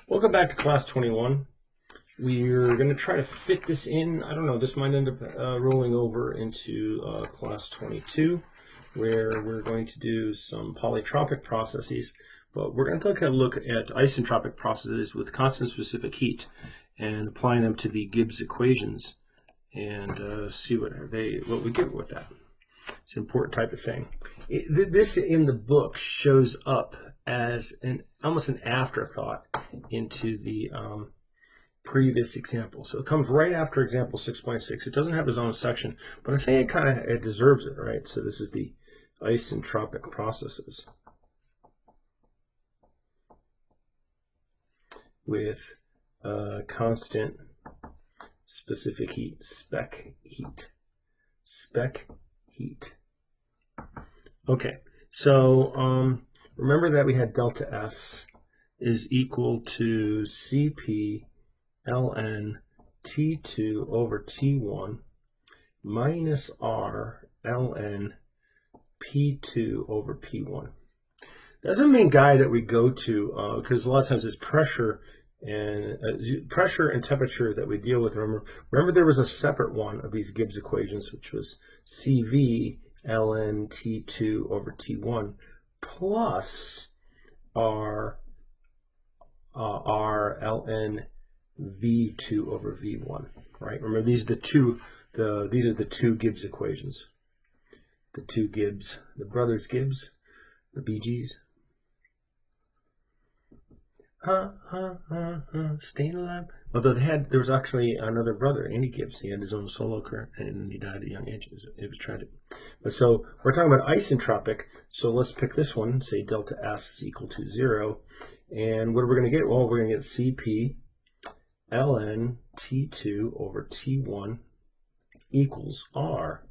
Welcome back to class 21. We're going to try to fit this in. I don't know, this might end up rolling over into class 22, where we're going to do some polytropic processes, but we're going to take a look at isentropic processes with constant specific heat and applying them to the Gibbs equations and see what we get with that. It's an important type of thing. This in the book shows up as almost an afterthought into the previous example. So it comes right after example 6.6. It doesn't have its own section, but I think it deserves it, right? So this is the isentropic processes with constant specific heat, spec heat. Okay, so remember that we had delta S is equal to Cp ln T2 over T1 minus R ln P2 over P1. That's the main guy that we go to because a lot of times it's pressure and temperature that we deal with. Remember there was a separate one of these Gibbs equations, which was Cv ln T2 over T1 plus R ln V2 over V1, right? Remember these are the two Gibbs equations. The two Gibbs, the brothers Gibbs, the BGs. Staying alive. Although there was actually another brother, Andy Gibbs. He had his own solo career and he died at a young age. It was tragic. But so we're talking about isentropic. So let's pick this one. Say delta S is equal to 0. And what are we going to get? Well, we're going to get Cp ln T2 over T1 equals R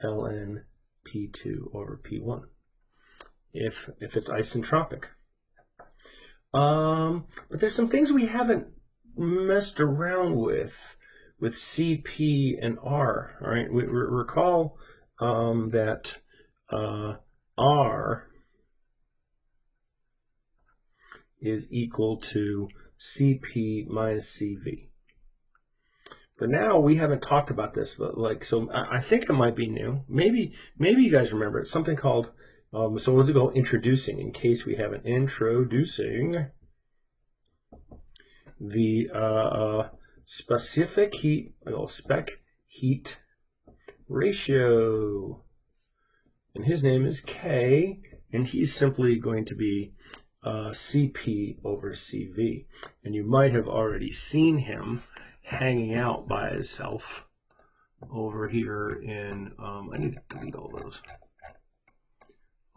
ln P2 over P1 if it's isentropic. But there's some things we haven't messed around with Cp and R. All right, we recall that R is equal to Cp minus Cv. But now we haven't talked about this, but so I think it might be new. Maybe you guys remember it. Something called so we'll go introducing in case we haven't. Introducing the specific heat, spec heat ratio. And his name is K, and he's simply going to be Cp over Cv. And you might have already seen him hanging out by himself over here in, I need to delete all those.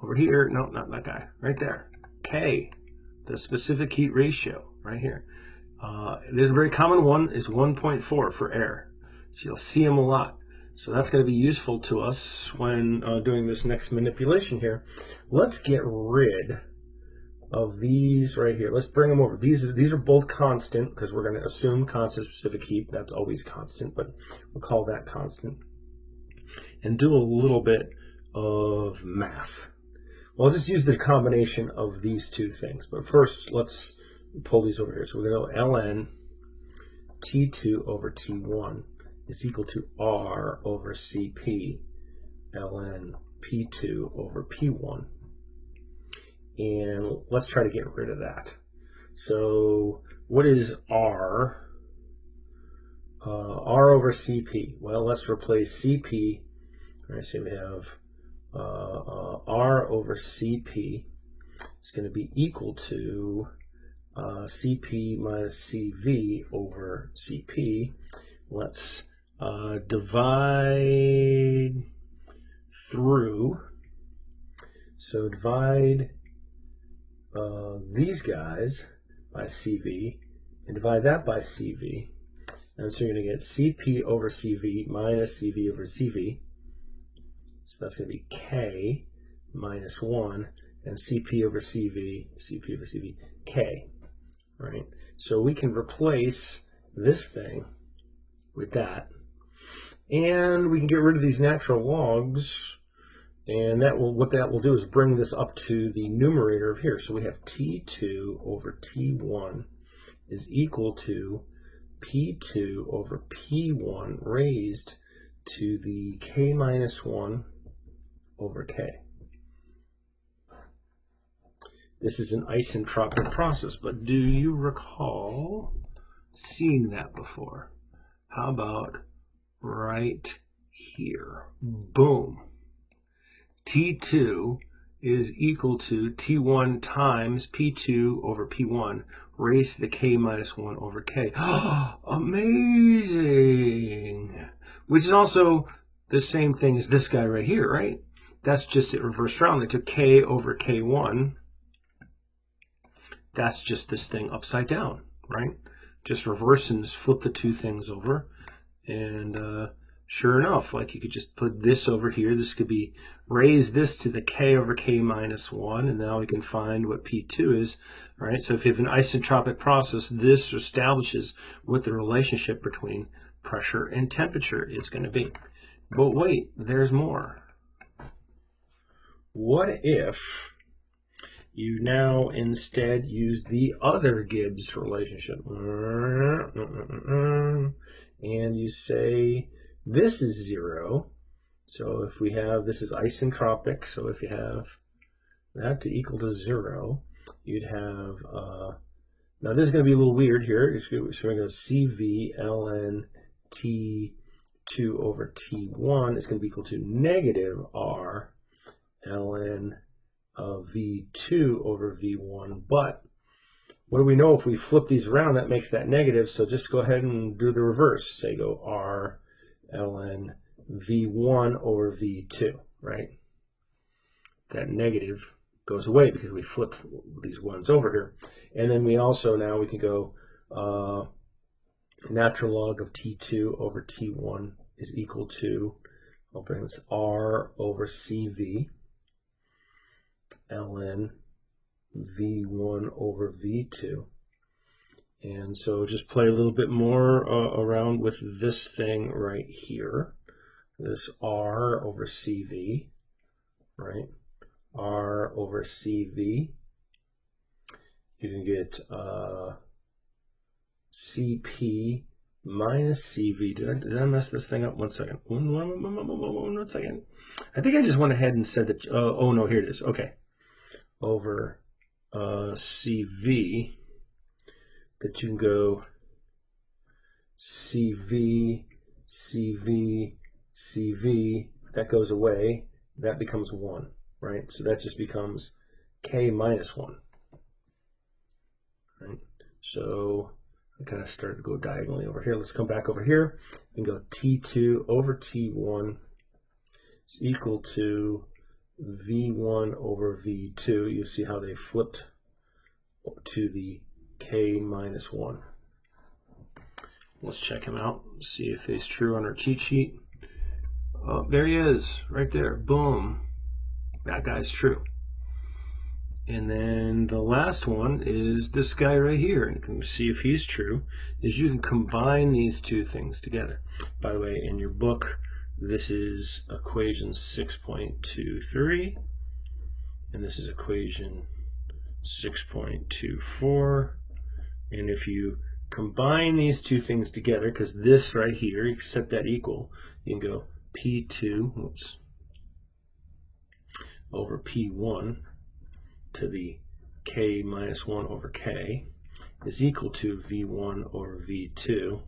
Over here, no, not that guy, right there. K, the specific heat ratio, right here. There's a very common one, is 1.4 for air. So you'll see him a lot. So that's going to be useful to us when doing this next manipulation here. Let's get rid of these right here. Let's bring them over. These are both constant because we're going to assume constant specific heat. That's always constant, but we'll call that constant. And do a little bit of math. Well, I'll just use the combination of these two things. But first, let's pull these over here. So we're going to go ln T2 over T1 is equal to R over Cp ln P2 over P1. And let's try to get rid of that. So what is R? R over Cp. Well, let's replace Cp. All right, so we have R over Cp is going to be equal to Cp minus Cv over Cp. Let's divide through. So divide these guys by Cv and divide that by Cv. And so you're going to get Cp over Cv minus Cv over Cv. So that's going to be K minus 1 and Cp over Cv, Cp over Cv, K. All right. So we can replace this thing with that. And we can get rid of these natural logs. And what that will do is bring this up to the numerator of here. So we have T2 over T1 is equal to P2 over P1 raised to the K minus 1 over K. This is an isentropic process, but do you recall seeing that before? How about right here? Boom. T2 is equal to T1 times P2 over P1 raised to the K minus 1 over K. Amazing! Which is also the same thing as this guy right here, right? That's just it reversed around. They took K over K1. That's just this thing upside down, right? Just reverse and just flip the two things over. And sure enough, like you could just put this over here. This could be raise this to the K over K minus 1, and now we can find what P2 is, right? So if you have an isentropic process, this establishes what the relationship between pressure and temperature is going to be. But wait, there's more. What if you now instead use the other Gibbs relationship? And you say this is 0. So if we have, this is isentropic, so if you have that to equal to 0, you'd have, now this is going to be a little weird here. So we're going to go CV ln T2 over T1 is going to be equal to negative R ln of V2 over V1, but what do we know if we flip these around? That makes that negative, so just go ahead and do the reverse. Say go R ln V1 over V2, right? That negative goes away because we flipped these ones over here. And then we also, now we can go natural log of T2 over T1 is equal to, I'll bring this R over CV ln V1 over V2. And so just play a little bit more around with this thing right here. This R over CV, right? R over CV. You can get CP minus CV. Did I mess this thing up? 1 second. 1 second. I think I just went ahead and said that, oh no, here it is. Okay. Over CV, that you can go CV, CV, CV, that goes away, that becomes 1, right? So that just becomes K minus 1, right? So I kind of started to go diagonally over here. Let's come back over here and go T2 over T1 is equal to V1 over V2. You'll see how they flipped to the K minus 1. Let's check him out, see if he's true on our cheat sheet. Oh, there he is, right there. Boom. That guy's true. And then the last one is this guy right here. And you can see if he's true, is you can combine these two things together. By the way, in your book, this is equation 6.23, and this is equation 6.24. And if you combine these two things together, because this right here, you set that equal, you can go P2 over P1 to the K minus 1 over K is equal to V1 over V2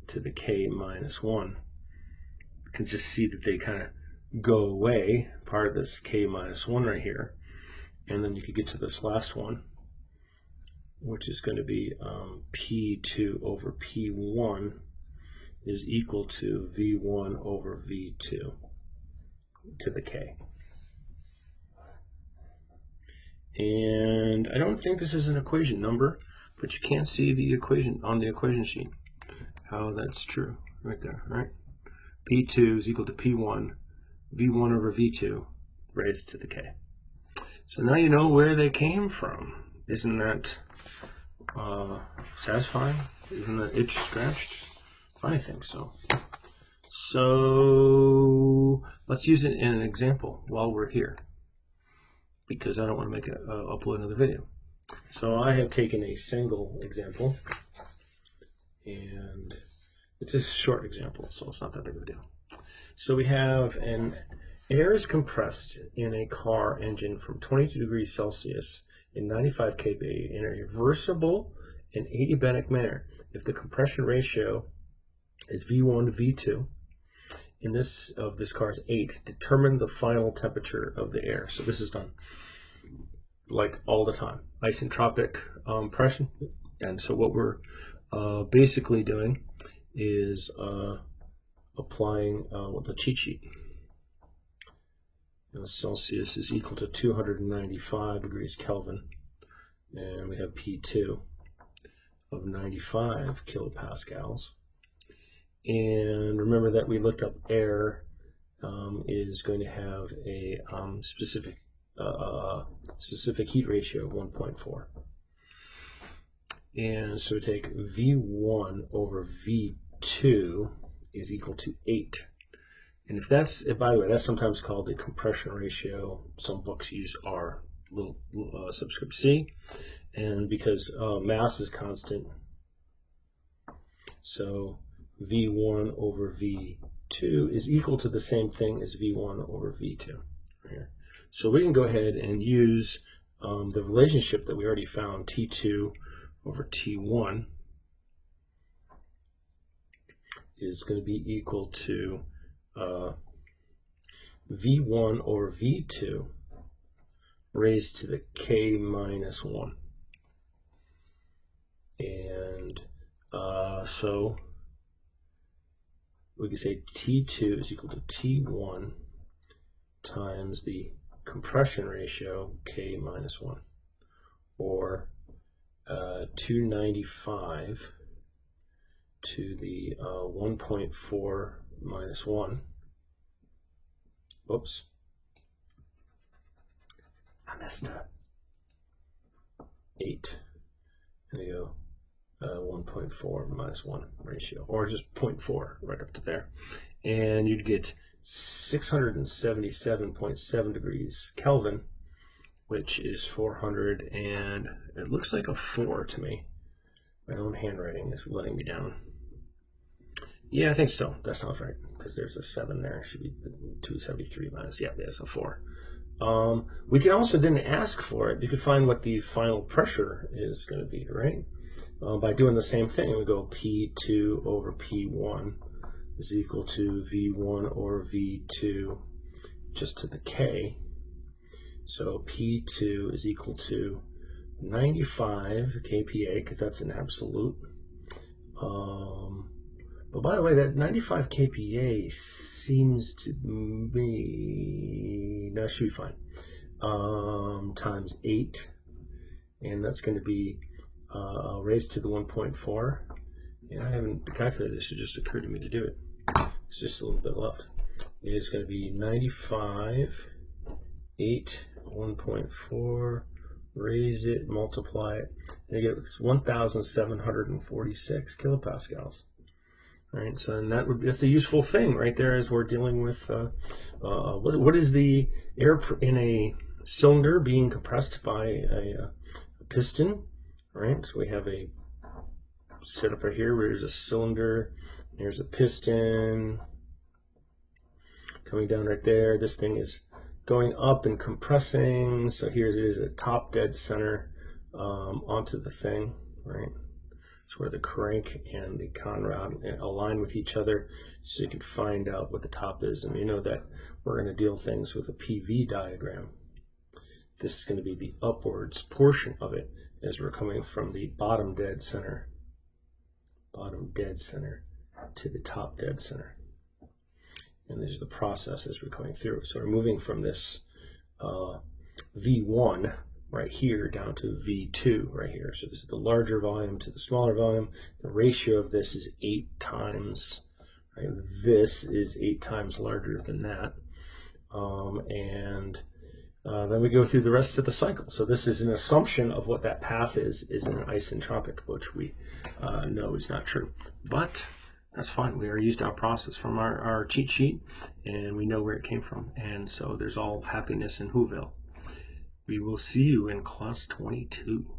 to the K minus 1. You can just see that they kind of go away, part of this K minus 1 right here. And then you could get to this last one, which is going to be P2 over P1 is equal to V1 over V2 to the K. And I don't think this is an equation number, but you can't see the equation on the equation sheet, how that's true right there, right? P2 is equal to P1, V1 over V2 raised to the K. So now you know where they came from. Isn't that satisfying? Isn't that itch scratched? I think so. So let's use it in an example while we're here, because I don't want to make upload another video. So I have taken a Cengel example, and it's a short example, so it's not that big of a deal. So we have an air is compressed in a car engine from 22 degrees Celsius in 95 kPa in a reversible and adiabatic manner. If the compression ratio is V1 to V2, in this car is 8, determine the final temperature of the air. So this is done like all the time. Isentropic pressure. And so what we're basically doing is applying the cheat sheet. Celsius is equal to 295 degrees Kelvin, and we have P2 of 95 kilopascals. And remember that we looked up air is going to have a specific heat ratio of 1.4. And so take V1 over V2 is equal to 8. And if that's, by the way, that's sometimes called the compression ratio. Some books use R, subscript C. And because mass is constant, so V1 over V2 is equal to the same thing as V1 over V2. Right here. So we can go ahead and use the relationship that we already found, T2 over T1 is going to be equal to V1 over V2 raised to the K minus 1. And so we can say T2 is equal to T1 times the compression ratio K minus 1, or 295 to the 1.4 minus 1. Oops, I messed up. 8. There you go. 1.4 minus 1 ratio, or just 0.4 right up to there. And you'd get 677.7 degrees Kelvin, which is 400, and it looks like a 4 to me. My own handwriting is letting me down. Yeah, I think so. That sounds right, because there's a 7 there. It should be 273 minus, yeah, there's a 4. We can also then ask for it. You could find what the final pressure is going to be, right? By doing the same thing, we go P2 over P1 is equal to V1 over V2 just to the K. So P2 is equal to 95 kPa, because that's an absolute. But by the way, that 95 kPa seems to be, that should be fine, times 8, and that's going to be raised to the 1.4. And I haven't calculated this, it just occurred to me to do it. It's just a little bit left. It's going to be 95, 8, 1.4, raise it, multiply it, and you get 1,746 kilopascals. All right, so and that's a useful thing right there as we're dealing with what is the air in a cylinder being compressed by a piston, right? So we have a setup right here where there's a cylinder, there's a piston coming down right there. This thing is going up and compressing. So here it is at top dead center onto the thing, right? It's where the crank and the conrod align with each other, so you can find out what the top is. And you know that we're going to deal things with a PV diagram. This is going to be the upwards portion of it as we're coming from the bottom dead center to the top dead center. And these are the processes we're going through. So we're moving from this V1 right here down to V2 right here. So this is the larger volume to the smaller volume. The ratio of this is 8 times, right? This is 8 times larger than that. Then we go through the rest of the cycle. So this is an assumption of what that path is an isentropic, which we know is not true. But that's fine. We already used our process from our cheat sheet, and we know where it came from. And so there's all happiness in Whoville. We will see you in class 22.